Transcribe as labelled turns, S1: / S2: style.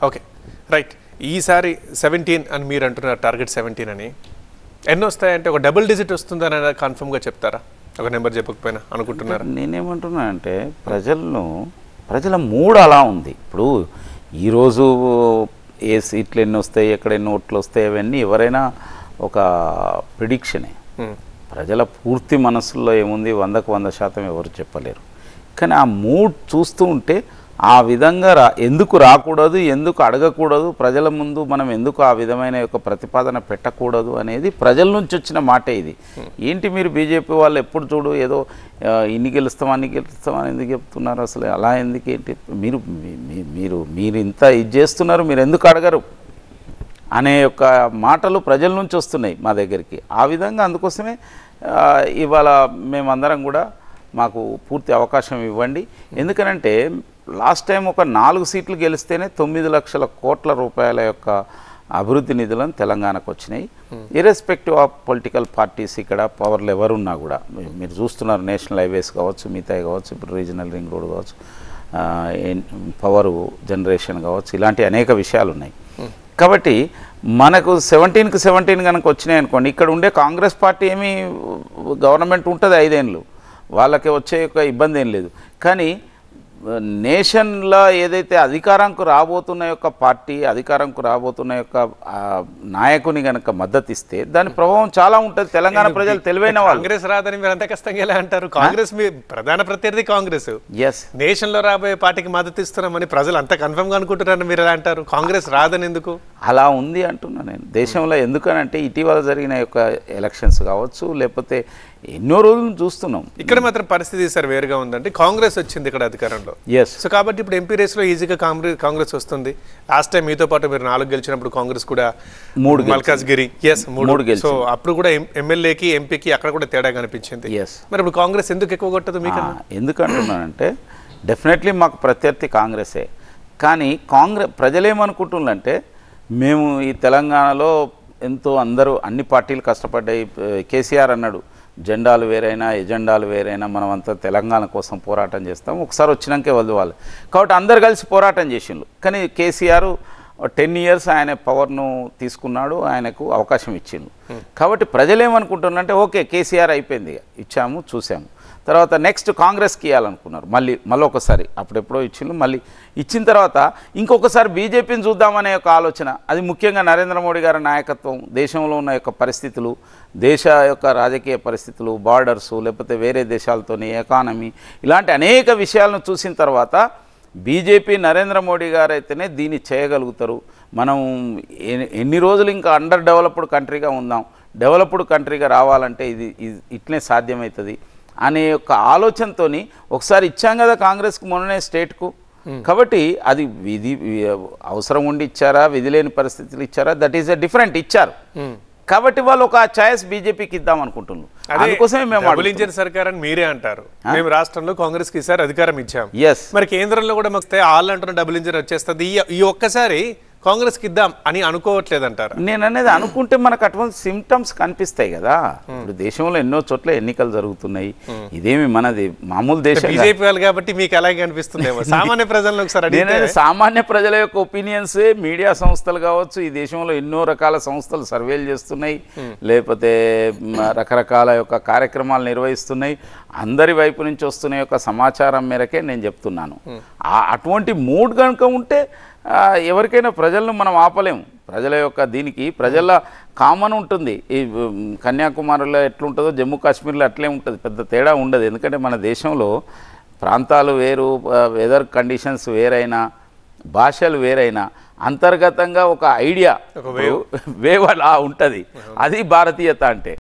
S1: Okay, right. ఈసారి 17 అని మీరు అంటున్నారు, టార్గెట్ 17 అని. ఎన్ని వస్తాయంటే ఒక డబుల్ డిజిట్ వస్తుందని కన్ఫర్మ్గా చెప్తారా? ఒక నెంబర్ చెప్పకపోయినా అనుకుంటున్నారా?
S2: నేనేమంటున్నా అంటే ప్రజల మూడ్ అలా ఉంది. ఇప్పుడు ఈరోజు ఏ సీట్లు ఎన్ని వస్తాయి, ఎక్కడ ఎన్ని ఓట్లు వస్తాయి, అవన్నీ ఎవరైనా ఒక ప్రిడిక్షనే. ప్రజల పూర్తి మనసులో ఏముంది 100కు 100% ఎవరు చెప్పలేరు. కానీ ఆ మూడ్ చూస్తూ ఉంటే ఆ విధంగా ఎందుకు రాకూడదు, ఎందుకు అడగకూడదు, ప్రజల ముందు మనం ఎందుకు ఆ విధమైన యొక్క ప్రతిపాదన పెట్టకూడదు అనేది ప్రజల నుంచి వచ్చిన మాటే ఇది. ఏంటి మీరు బీజేపీ వాళ్ళు ఎప్పుడు చూడు ఏదో ఇన్ని గెలుస్తామని ఎందుకు చెప్తున్నారు? అసలు అలా ఎందుకు, ఏంటి మీరు మీరు మీరు ఇంత ఇది చేస్తున్నారు, మీరు ఎందుకు అడగరు అనే యొక్క మాటలు ప్రజల నుంచి వస్తున్నాయి మా దగ్గరికి. ఆ విధంగా అందుకోసమే ఇవాళ మేమందరం కూడా మాకు పూర్తి అవకాశం ఇవ్వండి. ఎందుకనంటే లాస్ట్ టైం ఒక 4 సీట్లు గెలిస్తేనే 9 లక్షల కోట్ల రూపాయల యొక్క అభివృద్ధి నిధులను తెలంగాణకు వచ్చినాయి. ఇర్రెస్పెక్టివ్ ఆఫ్ పొలిటికల్ పార్టీస్ ఇక్కడ పవర్లు ఎవరున్నా కూడా మీరు చూస్తున్నారు. నేషనల్ హైవేస్ కావచ్చు, మిగతా కావచ్చు, ఇప్పుడు రీజనల్ రింగ్ రోడ్ కావచ్చు, పవర్ జనరేషన్ కావచ్చు, ఇలాంటి అనేక విషయాలు ఉన్నాయి. కాబట్టి మనకు 17కి 17 కనుక వచ్చినాయి అనుకోండి, ఇక్కడ ఉండే కాంగ్రెస్ పార్టీ ఏమీ గవర్నమెంట్ ఉంటుంది 5 ఏళ్ళు, వాళ్ళకి వచ్చే యొక్క ఇబ్బంది ఏం లేదు. కానీ నేషన్లో ఏదైతే అధికారంకు రాబోతున్న యొక్క పార్టీ, అధికారంకు రాబోతున్న యొక్క నాయకుని కనుక మద్దతు ఇస్తే దాని ప్రభావం చాలా ఉంటుంది. తెలంగాణ ప్రజలు తెలివైన వాళ్ళు.
S1: కాంగ్రెస్ రాదని మీరు అంత కష్టంగా ఎలా అంటారు? కాంగ్రెస్ మీ ప్రధాన ప్రత్యర్థి కాంగ్రెస్. నేషన్లో రాబోయే పార్టీకి మద్దతు ఇస్తున్నామని ప్రజలు అంత కన్ఫర్మ్గా అనుకుంటున్నారని మీరు ఎలా అంటారు? కాంగ్రెస్ రాదని ఎందుకు
S2: అలా ఉంది అంటున్నా నేను. దేశంలో ఎందుకనంటే ఇటీవల జరిగిన యొక్క ఎలక్షన్స్ కావచ్చు, లేకపోతే ఎన్నో రోజులు చూస్తున్నాం.
S1: ఇక్కడ మాత్రం పరిస్థితి సార్ వేరుగా ఉందంటే కాంగ్రెస్ వచ్చింది ఇక్కడ అధికారంలో. సో కాబట్టి ఇప్పుడు ఎంపీ రేస్లో ఈజీగా కాంగ్రెస్ వస్తుంది. లాస్ట్ టైం మీతో పాటు మీరు 4 గెలిచినప్పుడు కాంగ్రెస్ కూడా
S2: 3
S1: మల్కాజ్గిరి 3 సో అప్పుడు కూడా ఎమ్మెల్యేకి ఎంపీకి అక్కడ కూడా తేడా కనిపించింది. మరి ఇప్పుడు కాంగ్రెస్ ఎందుకు ఎక్కువ కొట్టదు మీకు?
S2: ఎందుకంటున్నానంటే డెఫినెట్లీ మాకు ప్రత్యర్థి కాంగ్రెసే. కానీ ప్రజలేమనుకుంటున్నారంటే మేము ఈ తెలంగాణలో ఎంతో అందరూ అన్ని పార్టీలు కష్టపడ్డాయి. కేసీఆర్ అన్నాడు, జెండాలు వేరైనా ఎజెండాలు వేరైనా మనమంతా తెలంగాణ కోసం పోరాటం చేస్తాం, ఒకసారి వచ్చినాకే వదివాలి. కాబట్టి అందరు కలిసి పోరాటం చేసిండ్రు. కానీ కేసీఆర్ 10 ఇయర్స్ ఆయన పవర్ను తీసుకున్నాడు, ఆయనకు అవకాశం ఇచ్చిండు. కాబట్టి ప్రజలేమనుకుంటున్నారంటే ఓకే కేసీఆర్ అయిపోయింది, ఇచ్చాము చూసాము, తర్వాత నెక్స్ట్ కాంగ్రెస్కి ఇవ్వాలనుకున్నారు. మళ్ళీ ఒకసారి అప్పుడెప్పుడో ఇచ్చిండ్రు, మళ్ళీ ఇచ్చిన తర్వాత ఇంకొకసారి బీజేపీని చూద్దామనే ఒక ఆలోచన. అది ముఖ్యంగా నరేంద్ర మోడీ గారి నాయకత్వం, దేశంలో ఉన్న యొక్క పరిస్థితులు, దేశ యొక్క రాజకీయ పరిస్థితులు, బార్డర్సు, లేకపోతే వేరే దేశాలతోని ఎకానమీ, ఇలాంటి అనేక విషయాలను చూసిన తర్వాత బీజేపీ నరేంద్ర మోడీ గారు అయితేనే దీన్ని చేయగలుగుతారు. మనం ఎన్ని రోజులు ఇంకా అండర్ డెవలప్డ్ కంట్రీగా ఉందాం, డెవలప్డ్ కంట్రీగా రావాలంటే ఇది ఇట్లనే సాధ్యమవుతుంది అనే యొక్క ఆలోచనతో ఒకసారి ఇచ్చాం కదా కాంగ్రెస్కి మొన్ననే స్టేట్కు. కాబట్టి అది విధి అవసరం ఉండి ఇచ్చారా, విధి లేని పరిస్థితులు ఇచ్చారా, దట్ ఈస్ ఎ డిఫరెంట్ ఇచ్చారు. కాబట్టి వాళ్ళు ఒక ఛాయిస్ బీజేపీకి ఇద్దాం అనుకుంటున్నారు. అందుకోసమే మేము
S1: డబుల్ ఇంజిన్ సర్కార్ అని మీరే అంటారు. మేము రాష్ట్రంలో కాంగ్రెస్ కి ఈసారి అధికారం ఇచ్చాం, మరి కేంద్రంలో కూడా మాకు ఆల్ అంటున్న డబుల్ ఇంజిన్ వచ్చేస్తుంది, ఈ ఒక్కసారి కాంగ్రెస్కి ఇద్దాం అని అనుకోవట్లేదంటారు?
S2: నేను అనేది అనుకుంటే మనకు అటువంటి సిమ్టమ్స్ కనిపిస్తాయి కదా. ఇప్పుడు దేశంలో ఎన్నో చోట్ల ఎన్నికలు జరుగుతున్నాయి, ఇదేమి మనది మామూలు దేశం.
S1: బీజేపీ వాళ్ళు కాబట్టి మీకు అలాగే అనిపిస్తుంది. సామాన్య ప్రజలను ఒకసారి
S2: నేను సామాన్య ప్రజల యొక్క ఒపీనియన్సే మీడియా సంస్థలు కావచ్చు, ఈ దేశంలో ఎన్నో రకాల సంస్థలు సర్వేలు చేస్తున్నాయి, లేకపోతే రకరకాల యొక్క కార్యక్రమాలు నిర్వహిస్తున్నాయి. అందరి వైపు నుంచి వస్తున్న యొక్క సమాచారం మేరకే నేను చెప్తున్నాను. అటువంటి మూడ్ కనుక ఉంటే ఎవరికైనా ప్రజలను మనం ఆపలేము. ప్రజల యొక్క దీనికి ప్రజల కామన్ ఉంటుంది. ఈ కన్యాకుమారిలో ఎట్లుంటుందో జమ్మూ కాశ్మీర్లో అట్లే ఉంటుంది, పెద్ద తేడా ఉండదు. ఎందుకంటే మన దేశంలో ప్రాంతాలు వేరు, వెదర్ కండిషన్స్ వేరైనా, భాషలు వేరైనా, అంతర్గతంగా ఒక ఐడియా వేవ్ అలా ఉంటుంది. అది భారతీయత అంటే.